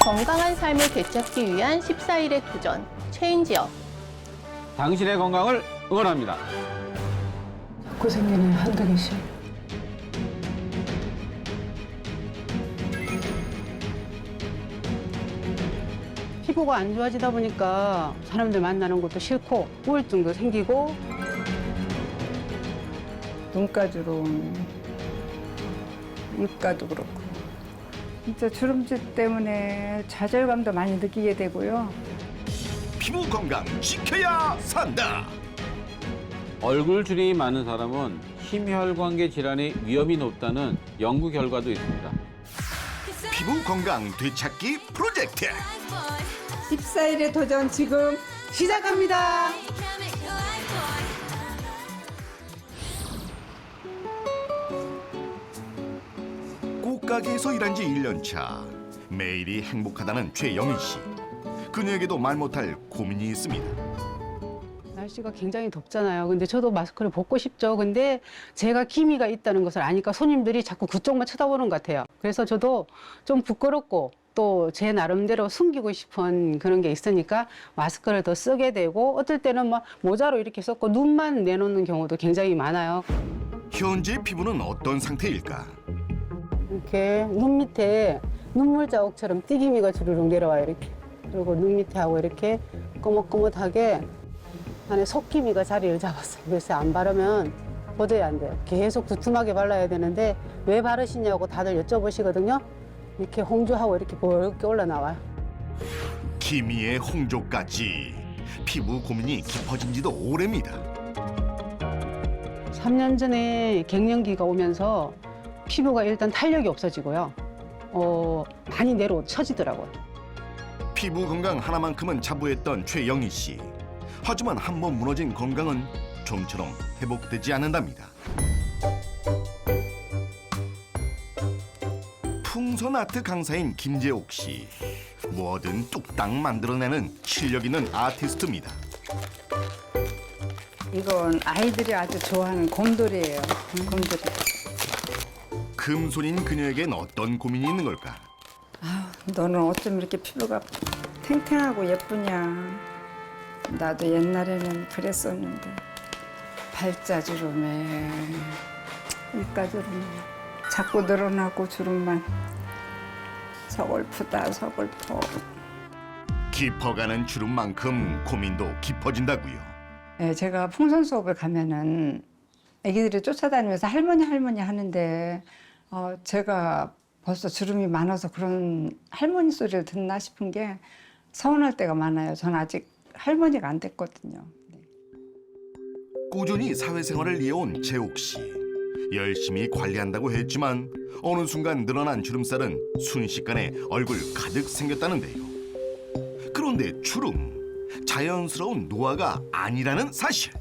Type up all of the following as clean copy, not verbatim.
건강한 삶을 되찾기 위한 14일의 도전, 체인지업. 당신의 건강을 응원합니다. 자꾸 생기네, 한두 개씩. 피부가 안 좋아지다 보니까 사람들 만나는 것도 싫고 우울증도 생기고 눈가주름, 입가도 그렇고 진짜 주름질 때문에 좌절감도 많이 느끼게 되고요. 피부 건강 지켜야 산다. 얼굴 주름이 많은 사람은 심혈관계 질환의 위험이 높다는 연구 결과도 있습니다. 피부 건강 되찾기 프로젝트. 14일의 도전 지금 시작합니다. 꽃가게에서 일한 지 1년 차. 매일이 행복하다는 최영희 씨. 그녀에게도 말 못할 고민이 있습니다. 날씨가 굉장히 덥잖아요. 근데 저도 마스크를 벗고 싶죠. 근데 제가 기미가 있다는 것을 아니까 손님들이 자꾸 그쪽만 쳐다보는 것 같아요. 그래서 저도 좀 부끄럽고 또 제 나름대로 숨기고 싶은 그런 게 있으니까 마스크를 더 쓰게 되고 어떨 때는 막 모자로 이렇게 썼고 눈만 내놓는 경우도 굉장히 많아요. 현재 피부는 어떤 상태일까? 이렇게 눈 밑에 눈물 자국처럼 띠기미가 주르륵 내려와요. 이렇게. 그리고 눈 밑에 하고 이렇게 꼬뭇꼬뭇하게 안에 속기미가 자리를 잡았어요. 그래서 안 바르면 도저히 안 돼요. 계속 두툼하게 발라야 되는데 왜 바르시냐고 다들 여쭤보시거든요. 이렇게 홍조하고 이렇게 붉게 올라나와요. 기미의 홍조까지. 피부 고민이 깊어진 지도 오래입니다. 3년 전에 갱년기가 오면서 피부가 일단 탄력이 없어지고요. 많이 처지더라고요. 피부 건강 하나만큼은 자부했던 최영희 씨. 하지만 한번 무너진 건강은 좀처럼 회복되지 않는답니다. 풍선 아트 강사인 김재옥 씨. 뭐든 뚝딱 만들어내는 실력 있는 아티스트입니다. 이건 아이들이 아주 좋아하는 곰돌이에요. 곰돌이. 금손인 그녀에겐 어떤 고민이 있는 걸까? 너는 어쩜 이렇게 피부가 탱탱하고 예쁘냐. 나도 옛날에는 그랬었는데 발자주름에 입가주름에 자꾸 늘어나고 주름만 서글프다 서글퍼. 깊어가는 주름만큼 고민도 깊어진다고요. 네, 제가 풍선 수업을 가면은 아기들이 쫓아다니면서 할머니 할머니 하는데 제가 벌써 주름이 많아서 그런 할머니 소리를 듣나 싶은 게 서운할 때가 많아요. 전 아직 할머니가 안 됐거든요. 네. 꾸준히 사회생활을 이어온 재옥 씨. 열심히 관리한다고 했지만 어느 순간 늘어난 주름살은 순식간에 얼굴 가득 생겼다는데요. 그런데 주름, 자연스러운 노화가 아니라는 사실.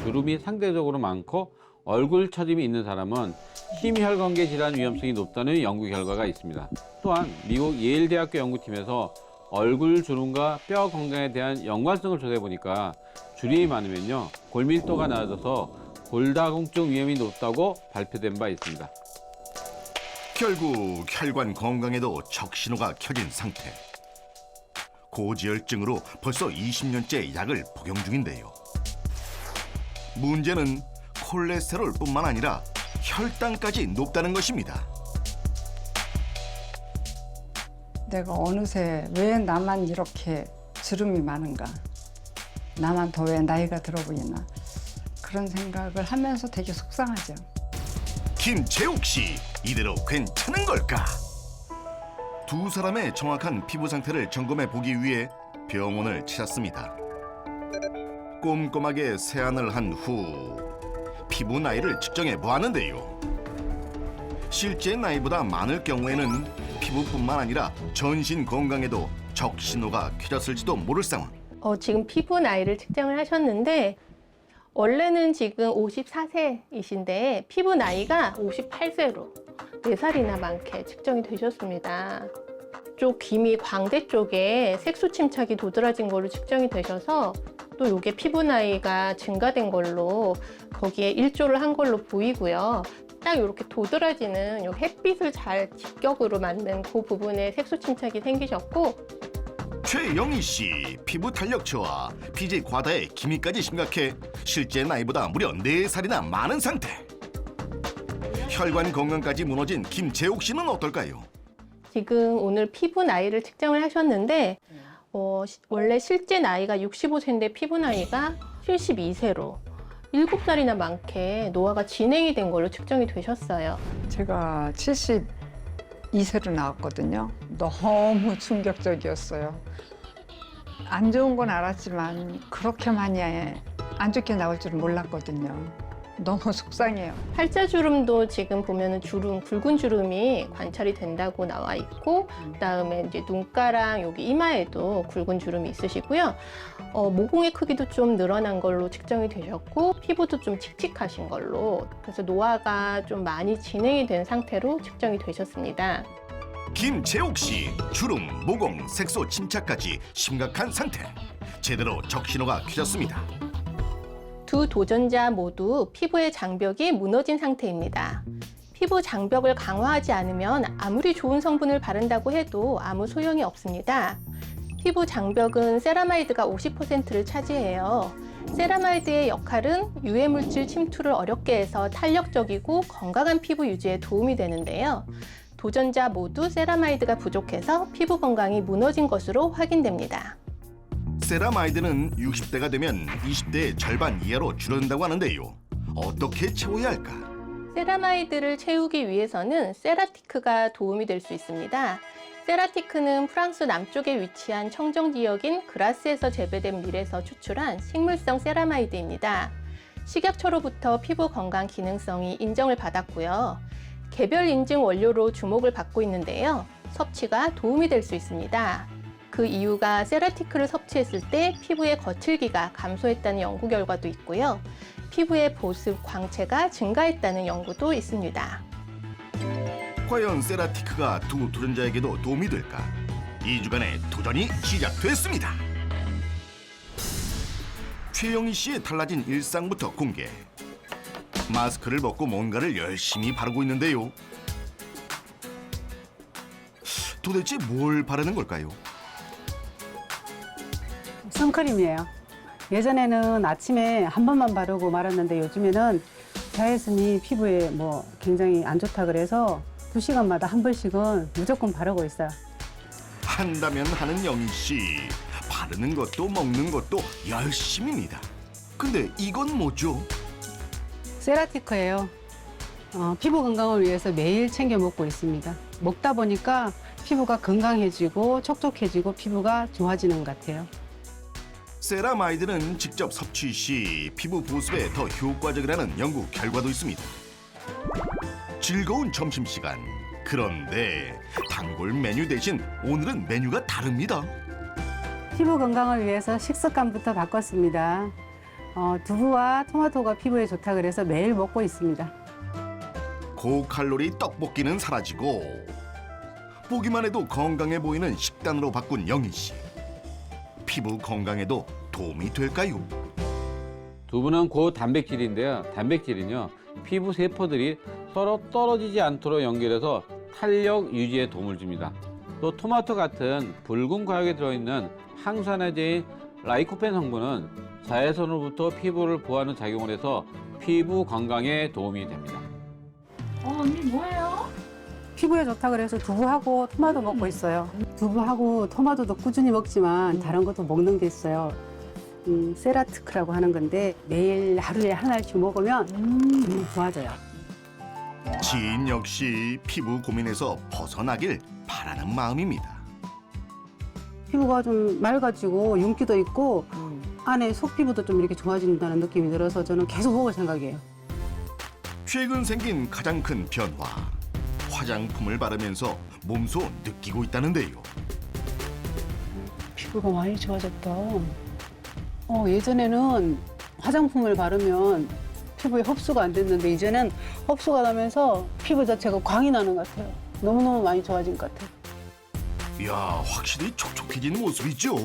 주름이 상대적으로 많고 얼굴 처짐이 있는 사람은 심혈관계 질환 위험성이 높다는 연구 결과가 있습니다. 또한 미국 예일대학교 연구팀에서 얼굴 주름과 뼈 건강에 대한 연관성을 조사해 보니까 주름이 많으면요 골밀도가 낮아져서 골다공증 위험이 높다고 발표된 바 있습니다. 결국 혈관 건강에도 적신호가 켜진 상태. 고지혈증으로 벌써 20년째 약을 복용 중인데요. 문제는 콜레스테롤뿐만 아니라 혈당까지 높다는 것입니다. 내가 어느새 왜 나만 이렇게 주름이 많은가? 나만 더 왜 나이가 들어 보이나? 그런 생각을 하면서 되게 속상하죠. 김재옥 씨, 이대로 괜찮은 걸까? 두 사람의 정확한 피부 상태를 점검해 보기 위해 병원을 찾았습니다. 꼼꼼하게 세안을 한 후 피부 나이를 측정해 보았는데요. 실제 나이보다 많을 경우에는 피부뿐만 아니라 전신 건강에도 적신호가 켜졌을지도 모를 상황. 지금 피부 나이를 측정을 하셨는데 원래는 지금 54세이신데 피부 나이가 58세로 4살이나 많게 측정이 되셨습니다. 쪽 기미 광대 쪽에 색소 침착이 도드라진 걸로 측정이 되셔서 또 이게 피부 나이가 증가된 걸로 거기에 일조를 한 걸로 보이고요. 딱 이렇게 도드라지는 요 햇빛을 잘 직격으로 만든 그 부분에 색소 침착이 생기셨고, 최영희 씨 피부 탄력 저하, 피지 과다에 기미까지 심각해 실제 나이보다 무려 4살이나 많은 상태. 혈관 건강까지 무너진 김재옥 씨는 어떨까요? 지금 오늘 피부 나이를 측정을 하셨는데 원래 실제 나이가 65세인데 피부 나이가 72세로 7살이나 많게 노화가 진행이 된 걸로 측정이 되셨어요. 제가 72세로 나왔거든요. 너무 충격적이었어요. 안 좋은 건 알았지만 그렇게 많이 안 좋게 나올 줄은 몰랐거든요. 너무 속상해요. 팔자주름도 지금 보면은 주름, 굵은 주름이 관찰이 된다고 나와 있고, 그다음에 이제 눈가랑 여기 이마에도 굵은 주름이 있으시고요. 모공의 크기도 좀 늘어난 걸로 측정이 되셨고, 피부도 좀 칙칙하신 걸로, 그래서 노화가 좀 많이 진행이 된 상태로 측정이 되셨습니다. 김재옥 씨 주름, 모공, 색소 침착까지 심각한 상태. 제대로 적신호가 켜졌습니다. 두 도전자 모두 피부의 장벽이 무너진 상태입니다. 피부 장벽을 강화하지 않으면 아무리 좋은 성분을 바른다고 해도 아무 소용이 없습니다. 피부 장벽은 세라마이드가 50%를 차지해요. 세라마이드의 역할은 유해 물질 침투를 어렵게 해서 탄력적이고 건강한 피부 유지에 도움이 되는데요. 도전자 모두 세라마이드가 부족해서 피부 건강이 무너진 것으로 확인됩니다. 세라마이드는 60대가 되면 20대의 절반 이하로 줄어든다고 하는데요. 어떻게 채워야 할까? 세라마이드를 채우기 위해서는 세라티크가 도움이 될 수 있습니다. 세라티크는 프랑스 남쪽에 위치한 청정 지역인 그라스에서 재배된 밀에서 추출한 식물성 세라마이드입니다. 식약처로부터 피부 건강 기능성이 인정을 받았고요. 개별 인증 원료로 주목을 받고 있는데요. 섭취가 도움이 될 수 있습니다. 그 이유가 세라티크를 섭취했을 때 피부의 거칠기가 감소했다는 연구 결과도 있고요. 피부의 보습, 광채가 증가했다는 연구도 있습니다. 과연 세라티크가 두 도전자에게도 도움이 될까? 2주간의 도전이 시작됐습니다. 최영희 씨의 달라진 일상부터 공개. 마스크를 벗고 뭔가를 열심히 바르고 있는데요. 도대체 뭘 바르는 걸까요? 선크림이에요. 예전에는 아침에 한 번만 바르고 말았는데 요즘에는 자외선이 피부에 뭐 굉장히 안 좋다 그래서 2시간마다 한 번씩은 무조건 바르고 있어요. 한다면 하는 영희 씨. 바르는 것도 먹는 것도 열심입니다. 근데 이건 뭐죠? 세라티크예요. 피부 건강을 위해서 매일 챙겨 먹고 있습니다. 먹다 보니까 피부가 건강해지고 촉촉해지고 피부가 좋아지는 것 같아요. 세라마이드는 직접 섭취 시 피부 보습에 더 효과적이라는 연구 결과도 있습니다. 즐거운 점심시간. 그런데 단골 메뉴 대신 오늘은 메뉴가 다릅니다. 피부 건강을 위해서 식습관부터 바꿨습니다. 두부와 토마토가 피부에 좋다 그래서 매일 먹고 있습니다. 고칼로리 떡볶이는 사라지고 보기만 해도 건강해 보이는 식단으로 바꾼 영희 씨. 피부 건강에도 도움이 될까요? 두부는 고단백질인데요. 단백질은요, 피부 세포들이 서로 떨어지지 않도록 연결해서 탄력 유지에 도움을 줍니다. 또 토마토 같은 붉은 과육에 들어있는 항산화제인 라이코펜 성분은 자외선으로부터 피부를 보호하는 작용을 해서 피부 건강에 도움이 됩니다. 언니 뭐예요? 피부에 좋다 그래서 두부하고 토마토 먹고 있어요. 두부하고 토마토도 꾸준히 먹지만 다른 것도 먹는 게 있어요. 세라티크라고 하는 건데 매일 하루에 하나씩 먹으면 너무 좋아져요. 지인 역시 피부 고민에서 벗어나길 바라는 마음입니다. 피부가 좀 맑아지고 윤기도 있고 안에 속 피부도 좀 이렇게 좋아진다는 느낌이 들어서 저는 계속 먹을 생각이에요. 최근 생긴 가장 큰 변화. 화장품을 바르면서 몸소 느끼고 있다는데요. 피부가 많이 좋아졌다. 예전에는 화장품을 바르면 피부에 흡수가 안 됐는데 이제는 흡수가 나면서 피부 자체가 광이 나는 것 같아요. 너무너무 많이 좋아진 것 같아요. 이야, 확실히 촉촉해진 모습이죠.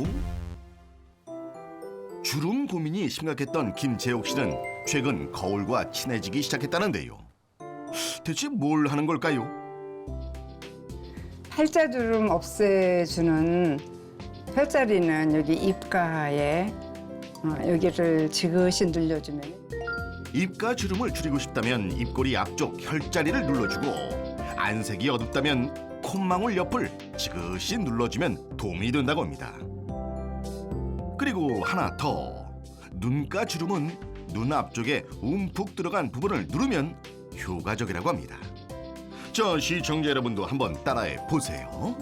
주름 고민이 심각했던 김재옥 씨는 최근 거울과 친해지기 시작했다는데요. 대체 뭘 하는 걸까요? 팔자주름 없애주는 혈자리는 여기 입가에 여기를 지그시 눌러주면 입가 주름을 줄이고 싶다면 입꼬리 앞쪽 혈자리를 눌러주고 안색이 어둡다면 콧망울 옆을 지그시 눌러주면 도움이 된다고 합니다. 그리고 하나 더. 눈가 주름은 눈 앞쪽에 움푹 들어간 부분을 누르면 효과적이라고 합니다. 자, 시청자 여러분도 한번 따라해 보세요.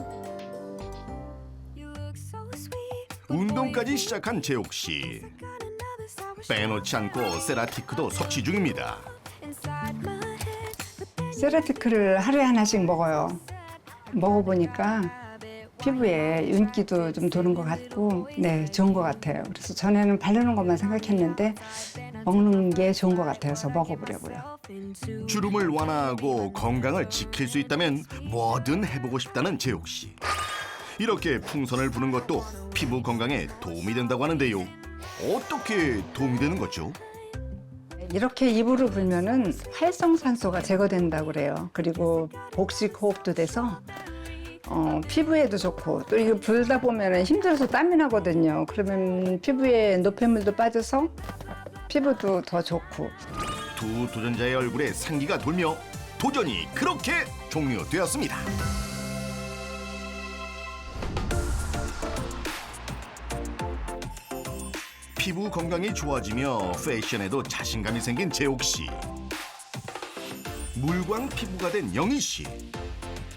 운동까지 시작한 재옥 씨. 빼놓지 않고 세라티크도 섭취 중입니다. 세라티크를 하루에 하나씩 먹어요. 먹어보니까 피부에 윤기도 좀 도는 것 같고 네, 좋은 것 같아요. 그래서 전에는 바르는 것만 생각했는데 먹는 게 좋은 것 같아서 먹어보려고요. 주름을 완화하고 건강을 지킬 수 있다면 뭐든 해보고 싶다는 재옥 씨. 이렇게 풍선을 부는 것도 피부 건강에 도움이 된다고 하는데요. 어떻게 도움이 되는 거죠? 이렇게 입으로 불면은 활성산소가 제거된다고 그래요. 그리고 복식 호흡도 돼서 피부에도 좋고 또 이거 불다 보면 힘들어서 땀이 나거든요. 그러면 피부에 노폐물도 빠져서 피부도 더 좋고. 두 도전자의 얼굴에 상기가 돌며 도전이 그렇게 종료되었습니다. 피부 건강이 좋아지며 패션에도 자신감이 생긴 재옥 씨. 물광 피부가 된 영희 씨.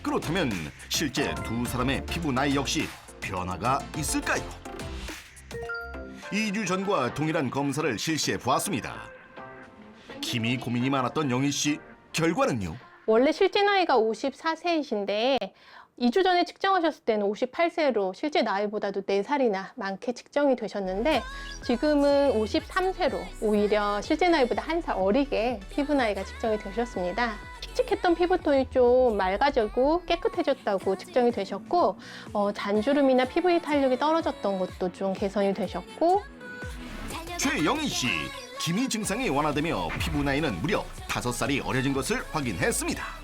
그렇다면 실제 두 사람의 피부 나이 역시 변화가 있을까요? 2주 전과 동일한 검사를 실시해 보았습니다. 김이 고민이 많았던 영희 씨, 결과는요? 원래 실제 나이가 54세이신데 2주 전에 측정하셨을 때는 58세로 실제 나이보다도 4살이나 많게 측정이 되셨는데 지금은 53세로 오히려 실제 나이보다 1살 어리게 피부 나이가 측정이 되셨습니다. 칙칙했던 피부톤이 좀 맑아지고 깨끗해졌다고 측정이 되셨고 잔주름이나 피부의 탄력이 떨어졌던 것도 좀 개선이 되셨고 최영희 씨, 기미 증상이 완화되며 피부 나이는 무려 5살이 어려진 것을 확인했습니다.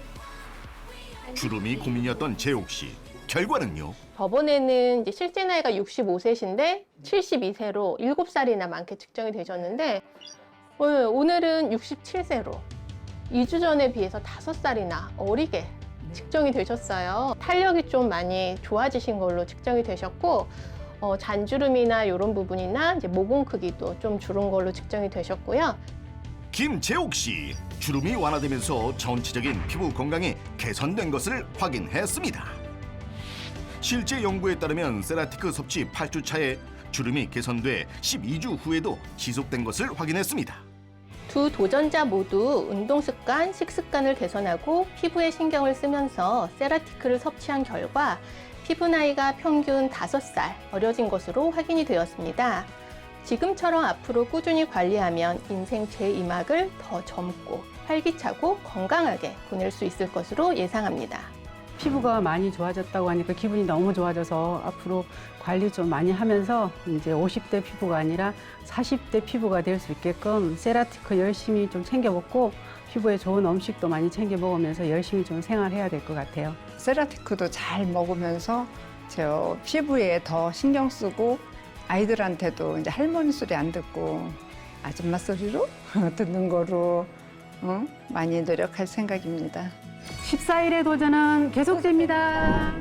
주름이 고민이었던 재옥 씨, 결과는요? 저번에는 이제 실제 나이가 65세신데 72세로 7살이나 많게 측정이 되셨는데 오늘은 67세로 2주 전에 비해서 5살이나 어리게 측정이 되셨어요. 탄력이 좀 많이 좋아지신 걸로 측정이 되셨고 잔주름이나 이런 부분이나 이제 모공 크기도 좀 줄은 걸로 측정이 되셨고요. 김재옥 씨, 주름이 완화되면서 전체적인 피부 건강이 개선된 것을 확인했습니다. 실제 연구에 따르면 세라티크 섭취 8주 차에 주름이 개선돼 12주 후에도 지속된 것을 확인했습니다. 두 도전자 모두 운동 습관, 식습관을 개선하고 피부에 신경을 쓰면서 세라티크를 섭취한 결과 피부 나이가 평균 5살 어려진 것으로 확인이 되었습니다. 지금처럼 앞으로 꾸준히 관리하면 인생 제2막을 더 젊고 활기차고 건강하게 보낼 수 있을 것으로 예상합니다. 피부가 많이 좋아졌다고 하니까 기분이 너무 좋아져서 앞으로 관리 좀 많이 하면서 이제 50대 피부가 아니라 40대 피부가 될 수 있게끔 세라티크 열심히 좀 챙겨 먹고 피부에 좋은 음식도 많이 챙겨 먹으면서 열심히 좀 생활해야 될 것 같아요. 세라티크도 잘 먹으면서 저 피부에 더 신경 쓰고 아이들한테도 이제 할머니 소리 안 듣고 아줌마 소리로 듣는 거로 많이 노력할 생각입니다. 14일의 도전은 계속됩니다.